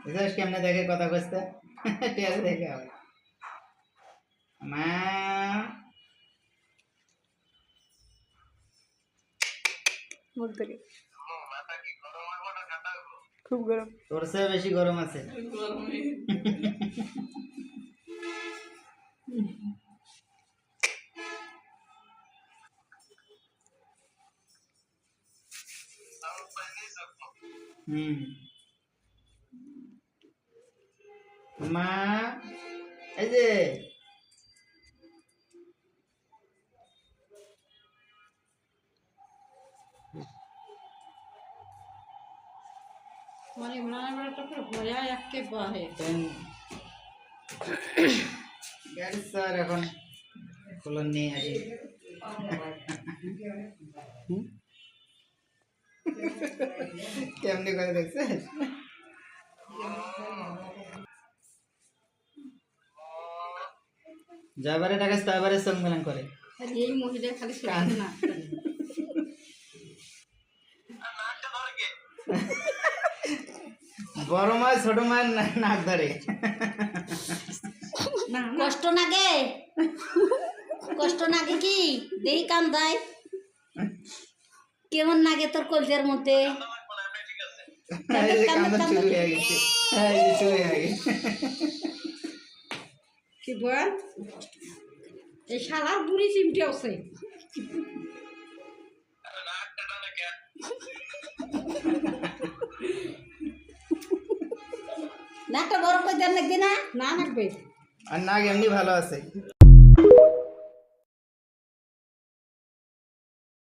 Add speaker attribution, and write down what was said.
Speaker 1: বুঝছিস কেমনে দেখে কথা কইতে টের দেখে আবার মা
Speaker 2: বলতে খুব গরম
Speaker 1: তোর চেয়ে বেশি গরম আছে মা এই যে
Speaker 3: মানে ইমরানের বেড়াটা পুরো ভয়া একেবারে
Speaker 1: গাড়ি স্যার এখন খোলন নিয়ে আসি কেমনি করে দেখছিস যাবারে টাকা তাবারে সম্মেলন করে
Speaker 3: আর এই মহিলা খালি কান না
Speaker 1: বড় মাছ ছোট মাছ নাক ধরে
Speaker 4: কষ্ট লাগে কষ্ট লাগে কি দেই কান দেয় কেমন লাগে তোর কলজের মধ্যে
Speaker 1: শুরু হয়ে গেছে শুরু হয়ে গেছে
Speaker 3: কি বল এই শালার বুড়ি চিমটি আছে
Speaker 4: নাকটা বড় করে দেন লাগবে না
Speaker 3: না লাগবে
Speaker 1: আর নাক এমনি ভালো আছে